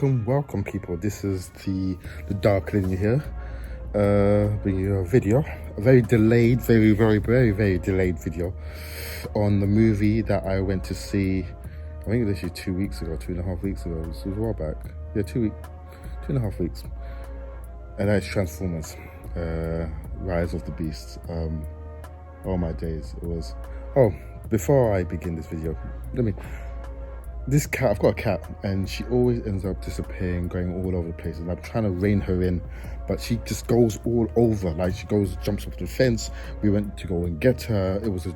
welcome people. This is the Dark Linear here, bringing you a video, a very delayed, very delayed video on the movie that I went to see. I think it was actually 2 weeks ago, 2.5 weeks ago. It was a while back. Yeah, 2.5 weeks. And that's Transformers, Rise of the Beasts. Oh my days, it was. Oh, before I begin this video, this cat, I've got a cat, and she always ends up disappearing, going all over the place, and I'm trying to rein her in, but she just goes all over. Like, she jumps off the fence. We went to go and get her. It was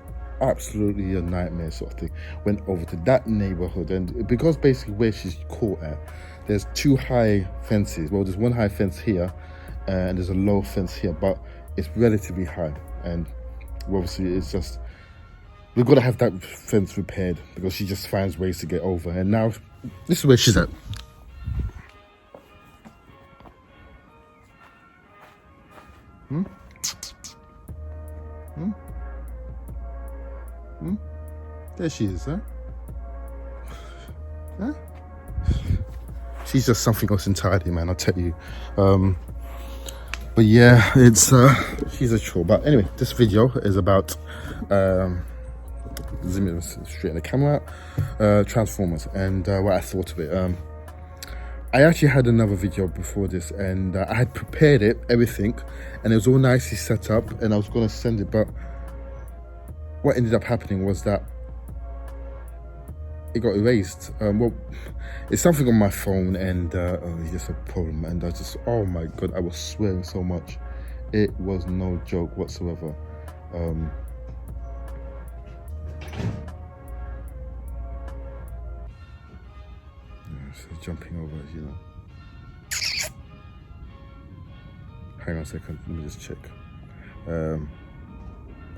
absolutely a nightmare sort of thing. Went over to that neighborhood, and because basically where she's caught at, there's two high fences. Well, there's one high fence here, and there's a low fence here, but it's relatively high, and obviously it's just, we've got to have that fence repaired because she just finds ways to get over. And now, this is where she's at. There she is, huh? Huh? She's just something else entirely, man, I'll tell you. But yeah, it's she's a chore. But anyway, this video is about zoom in straight in the camera, Transformers, and what I thought of it. I actually had another video before this, and I had prepared it, everything, and it was all nicely set up, and I was going to send it, but what ended up happening was that it got erased. Well, it's something on my phone, and it's just a problem, and I just, oh my god, I was swearing so much. It was no joke whatsoever. So jumping over, you know. Hang on a second, let me just check. I'm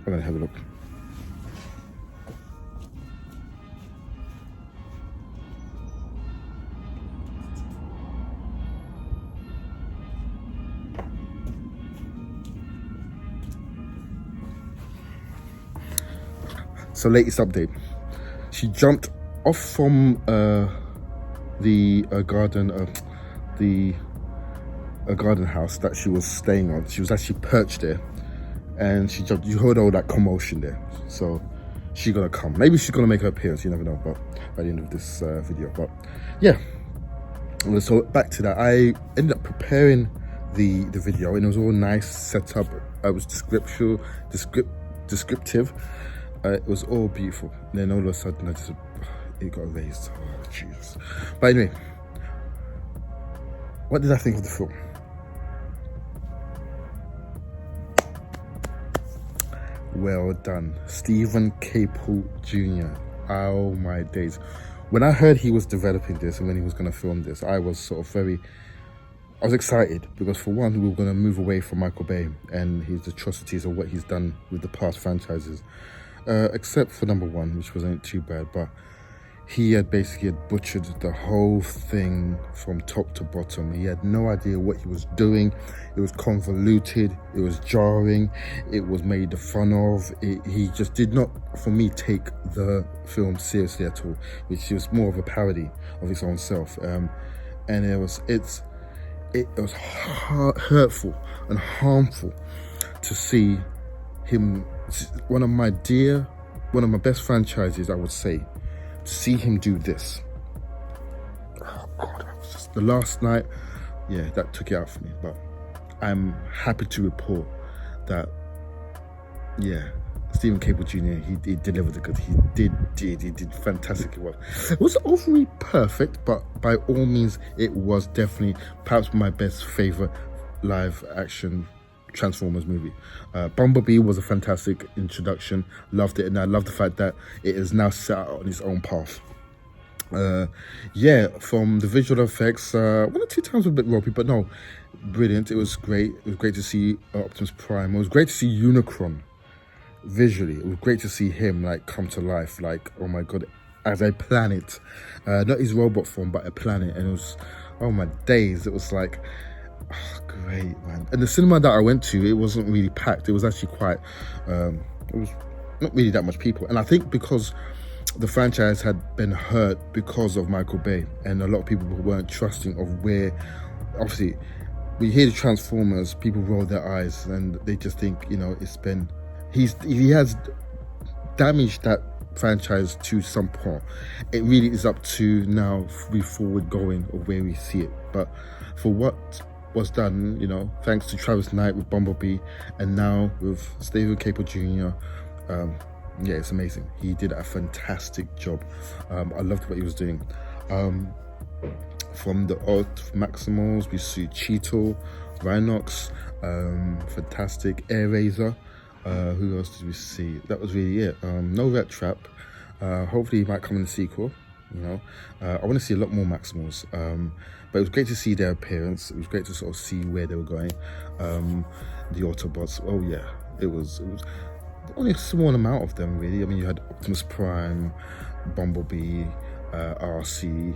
gonna have a look. So latest update, she jumped off from the garden house that she was staying on. She was actually perched there, and she jumped. You heard all that commotion there, so she's gonna come. Maybe she's gonna make her appearance, you never know, but by the end of this video. But yeah, so back to that, I ended up preparing the video, and it was all nice set up. It was descriptive. It was all beautiful. And then all of a sudden, it got erased. Oh, Jesus. But anyway, what did I think of the film? Well done. Stephen Caple Jr. Oh my days. When I heard he was developing this and when he was going to film this, I was sort of I was excited, because for one, we were going to move away from Michael Bay and his atrocities of what he's done with the past franchises. Except for number one, which wasn't too bad, but he had basically butchered the whole thing from top to bottom. He had no idea what he was doing. It was convoluted, it was jarring, it was made fun of. He just did not, for me, take the film seriously at all, which was more of a parody of his own self. And it was hurtful and harmful to see him, one of my best franchises, I would say, to see him do this. Oh god, the last night, yeah, that took it out for me. But I'm happy to report that, yeah, Stephen Caple Jr., he delivered the good. He did fantastically well. It wasn't overly perfect, but by all means, it was definitely perhaps my best favorite live action Transformers movie. Bumblebee was a fantastic introduction. Loved it, and I love the fact that it is now set out on its own path. Yeah, from the visual effects, one or two times a bit ropey, but no, brilliant. It was great. It was great to see Optimus Prime. It was great to see Unicron visually. It was great to see him like come to life, like, oh my god, as a planet, not his robot form, but a planet. And it was, oh my days, it was like, oh, great, man. And the cinema that I went to, it wasn't really packed. It was actually quite, it was not really that much people. And I think because the franchise had been hurt because of Michael Bay, and a lot of people weren't trusting of where, obviously, we hear the Transformers, people roll their eyes and they just think, you know, he has damaged that franchise to some point. It really is up to now we forward going or where we see it. But for what was done, you know, thanks to Travis Knight with Bumblebee, and now with Stephen Caple Jr., yeah, it's amazing. He did a fantastic job. I loved what he was doing. From the Earth Maximals, we see Cheeto, Rhinox, fantastic, Air Razor. Who else did we see? That was really it. No Rat Trap. Hopefully he might come in the sequel, you know. I want to see a lot more Maximals. But it was great to see their appearance. It was great to sort of see where they were going. The Autobots, oh yeah, it was only a small amount of them really. I mean, you had Optimus Prime, Bumblebee, RC,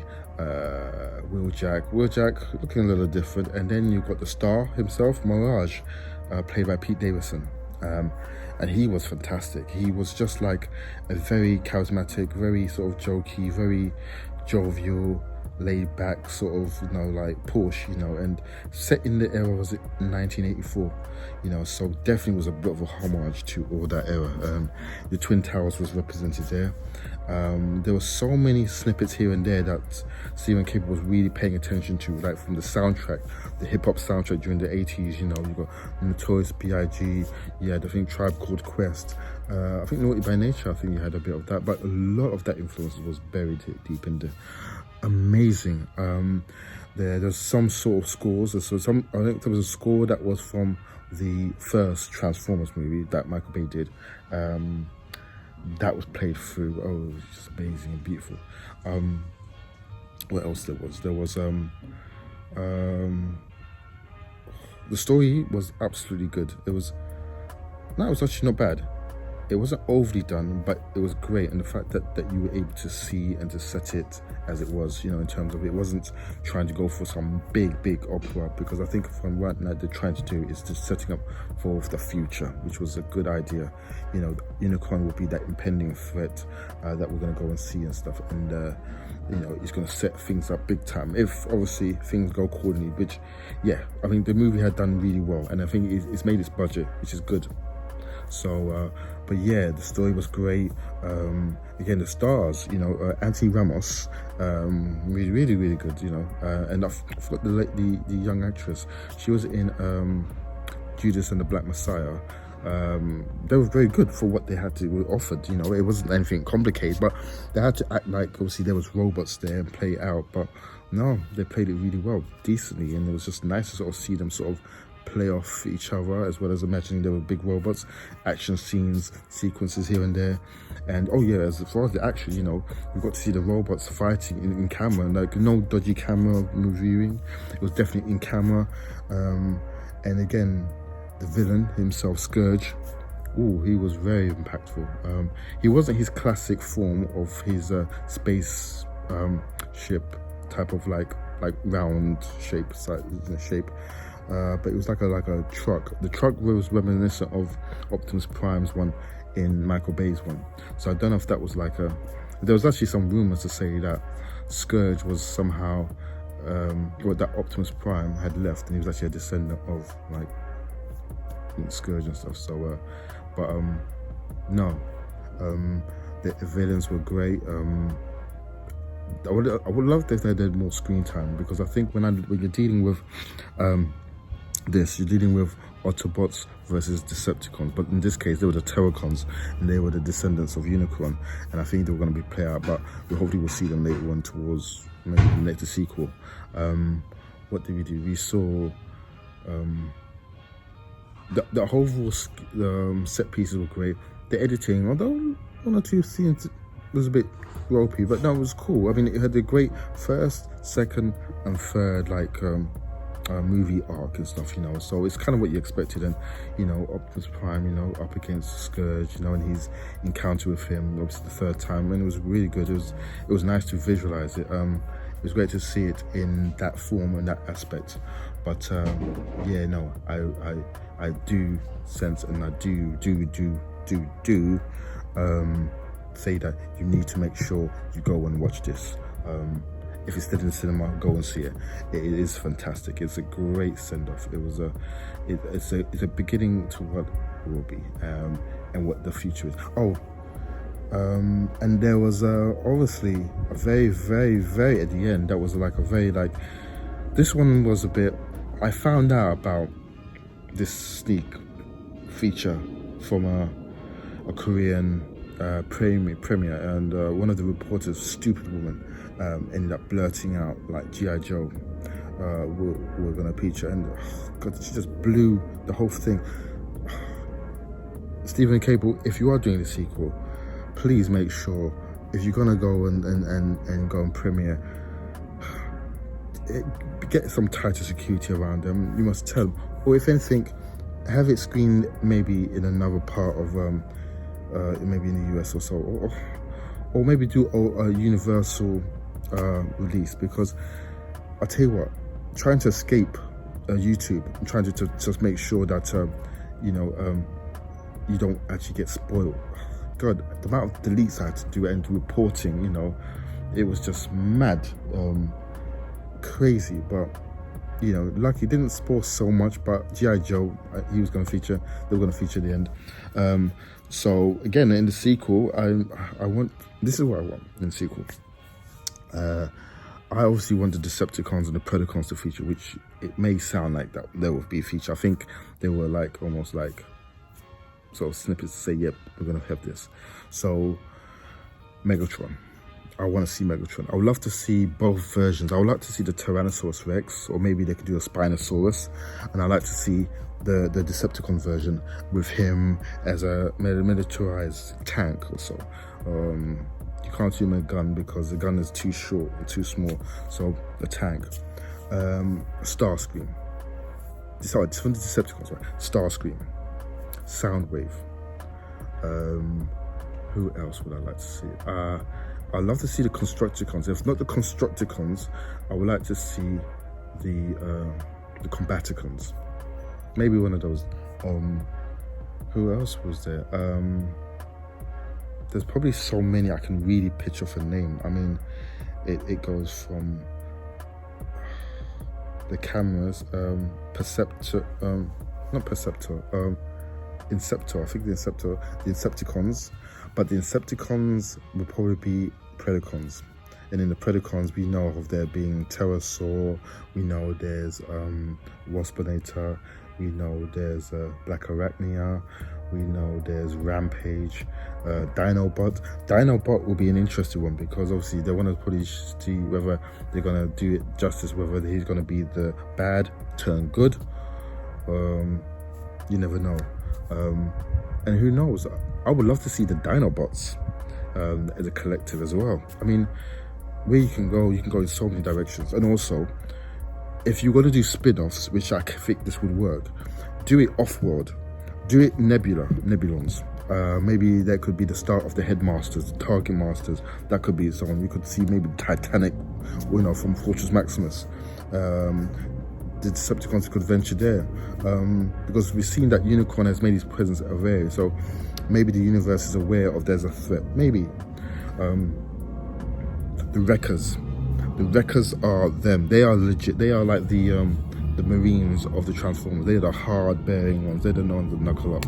Wheeljack looking a little different, and then you've got the star himself, Mirage, played by Pete Davidson, and he was fantastic. He was just like a very charismatic, very sort of jokey, very jovial, laid back sort of, you know, like Porsche, you know, and set in the era, was it 1984, you know, so definitely was a bit of a homage to all that era. The Twin Towers was represented there. There were so many snippets here and there that Stephen Caple was really paying attention to, like from the soundtrack, the hip-hop soundtrack during the 80s, you know, you got Notorious B.I.G., you had, I think, Tribe Called Quest, I think Naughty by Nature, I think you had a bit of that, but a lot of that influence was buried deep in there. Amazing. There's some sort of scores. So I think there was a score that was from the first Transformers movie that Michael Bay did. That was played through. Oh, it was just amazing and beautiful. What else there was? There was the story was absolutely good. It was actually not bad. It wasn't overly done, but it was great, and the fact that you were able to see and to set it as it was, you know, in terms of it wasn't trying to go for some big opera, because I think from what they're trying to do is just setting up for the future, which was a good idea. You know, Unicron will be that impending threat that we're going to go and see and stuff, and you know, it's going to set things up big time if obviously things go accordingly, which, yeah, I mean, the movie had done really well, and I think it's made its budget, which is good. So, but yeah, the story was great. Again, the stars, you know, Auntie Ramos, really good, you know. And I forgot the young actress. She was in Judas and the Black Messiah. They were very good for what they had to offered. You know, it wasn't anything complicated, but they had to act like obviously there was robots there and play it out. But no, they played it really well, decently, and it was just nice to sort of see them sort of play off each other, as well as imagining there were big robots, action scenes, sequences here and there. And oh yeah, as far as the action, you know, we got to see the robots fighting in camera, like no dodgy camera reviewing. It was definitely in camera. And again, the villain himself, Scourge, oh, he was very impactful. He wasn't his classic form of his space ship type of like round shape, but it was like a truck. The truck was reminiscent of Optimus Prime's one in Michael Bay's one. So I don't know if that was like there was actually some rumors to say that Scourge was somehow, or that Optimus Prime had left and he was actually a descendant of like Scourge and stuff. So, no, the villains were great. I would love if they did more screen time, because I think when you're dealing with you're dealing with Autobots versus Decepticons, but in this case they were the Terracons and they were the descendants of Unicron, and I think they were going to be play out, but hopefully we'll see them later on towards maybe the later sequel. What did we do? We saw the whole set pieces were great. The editing, although one or two scenes was a bit ropey, but no, it was cool. I mean, it had a great first, second and third movie arc and stuff, you know, so it's kind of what you expected. And you know, Optimus Prime, you know, up against Scourge, you know, and his encounter with him, obviously the third time, and it was really good. It was nice to visualize it. It was great to see it in that form and that aspect. But yeah, no, I do sense, and I do say that you need to make sure you go and watch this. If it's still in the cinema, go and see it. It is fantastic. It's a great send-off. It's a beginning to what it will be, and what the future is. And there was obviously a very, very, very at the end. That was like a very this one was a bit. I found out about this sneak feature from a Korean premiere, and one of the reporters, stupid woman, ended up blurting out like G.I. Joe we're gonna feature, and God, she just blew the whole thing. Stephen Cable, if you are doing the sequel, please make sure, if you're gonna go and go and premiere, get some tighter security around them. You must tell them, or if anything, have it screened maybe in another part of maybe in the US or so, or maybe do a universal release, because I'll tell you what, trying to escape YouTube and trying to just make sure that you don't actually get spoiled. God, the amount of deletes I had to do and reporting, it was just mad, crazy. But lucky didn't spoil so much. But G.I. Joe, he was going to feature. They were going to feature at the end. So again, in the sequel, I want. This is what I want in the sequel. I obviously want the Decepticons and the Predacons to feature, which it may sound like that there will be a feature. I think they were almost like sort of snippets to say, yep, we're going to have this. So Megatron. I want to see Megatron. I would love to see both versions. I would like to see the Tyrannosaurus Rex, or maybe they could do a Spinosaurus. And I'd like to see the Decepticon version with him as a militarized tank or so. You can't use him a gun because the gun is too short or too small. So a tank. Starscream. Sorry, it's from the Decepticons, right? Starscream. Soundwave. Who else would I like to see? I'd love to see the Constructicons. If not the Constructicons, I would like to see the Combaticons. Maybe one of those. Who else was there? There's probably so many I can really pitch off a name. I mean, it goes from the cameras, Inceptor. I think the Incepticons, but the Incepticons will probably be Predacons. And in the Predacons, we know of there being Pterosaur, we know there's Waspinator, we know there's Black Arachnia, we know there's Rampage, Dinobot. Dinobot will be an interesting one, because obviously they want to probably see whether they're going to do it justice, whether he's going to be the bad turn good. You never know. And who knows, I would love to see the Dinobots as a collective as well. I mean, where you can go in so many directions. And also, if you're going to do spin-offs, which I think this would work, do it off-world, do it nebulons. Maybe that could be the start of the Headmasters, the Target Masters. That could be someone. You could see maybe Titanic, from Fortress Maximus. The Decepticons could venture there, because we've seen that Unicorn has made his presence aware, so maybe the universe is aware of there's a threat. Maybe the Wreckers are them. They are legit. They are like the Marines of the Transformers. They're the hard bearing ones. They're the ones that knuckle up.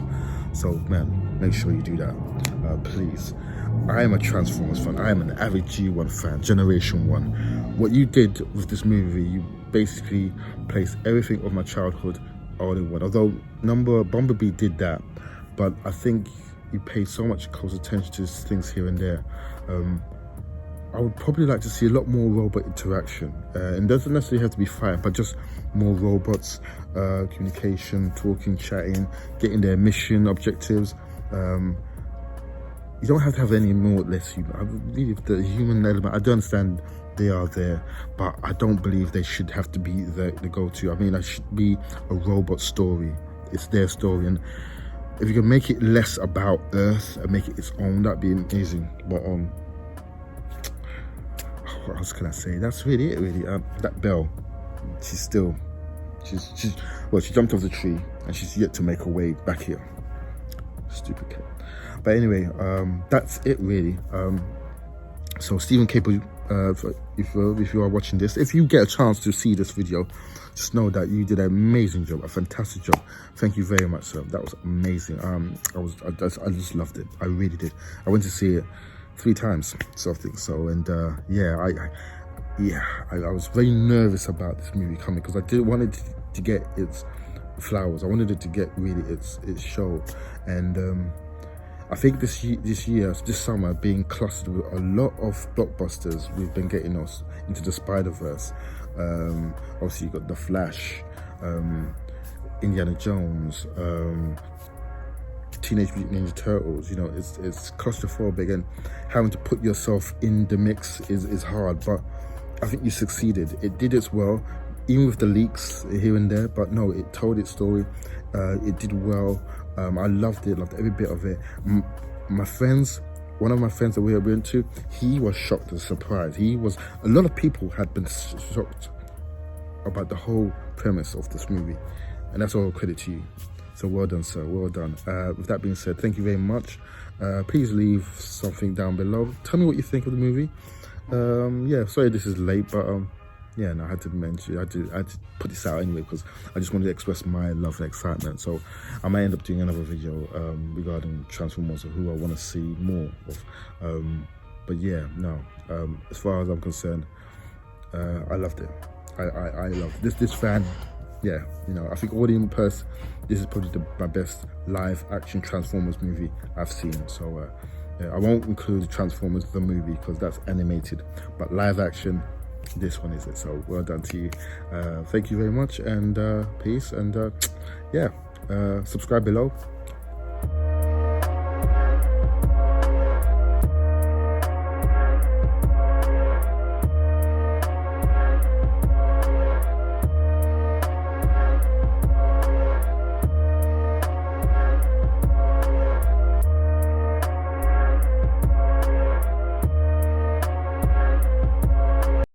So man, make sure you do that, please. I am a Transformers fan. I am an avid G1 fan, Generation 1. What you did with this movie, you basically placed everything of my childhood all in one. Although Bumblebee did that, but I think you paid so much close attention to things here and there. I would probably like to see a lot more robot interaction. And doesn't necessarily have to be fighting, but just more robots, communication, talking, chatting, getting their mission objectives. You don't have to have any more or less human. I believe the human element, I do understand they are there, but I don't believe they should have to be the go-to. I mean, it should be a robot story. It's their story, and if you can make it less about Earth and make it its own, that'd be amazing. But what else can I say? That's really it, really. That Belle, she jumped off the tree and she's yet to make her way back here. Stupid cat. But anyway, that's it really. So Stephen Cable, if you are watching this, if you get a chance to see this video, just know that you did an amazing job, a fantastic job. Thank you very much, sir. That was amazing. I just loved it. I really did. I went to see it 3 times, sort of thing. So, and yeah, I was very nervous about this movie coming because I wanted to get its flowers. I wanted it to get really its show, and I think this summer, being clustered with a lot of blockbusters, we've been getting us into the Spider-Verse. Obviously, you got The Flash, Indiana Jones, Teenage Mutant Ninja Turtles. You know, it's claustrophobic, and having to put yourself in the mix is hard. But I think you succeeded. It did its well, even with the leaks here and there. But no, it told its story. It did well. I loved it. Loved every bit of it. My friends. One of my friends that we went to, he was shocked and surprised. A lot of people had been shocked about the whole premise of this movie. And that's all credit to you. So well done, sir, well done. With that being said, thank you very much. Please leave something down below. Tell me what you think of the movie. Yeah, sorry this is late, but yeah, no, I had to mention, I had to put this out anyway because I just wanted to express my love and excitement. So I might end up doing another video regarding Transformers or who I want to see more of. But yeah, no, as far as I'm concerned, I loved it. I loved this fan. Yeah, you know, I think this is probably my best live action Transformers movie I've seen. So yeah, I won't include Transformers the movie because that's animated, but live action, this one is it. So well done to you. Thank you very much, and peace, and yeah, subscribe below,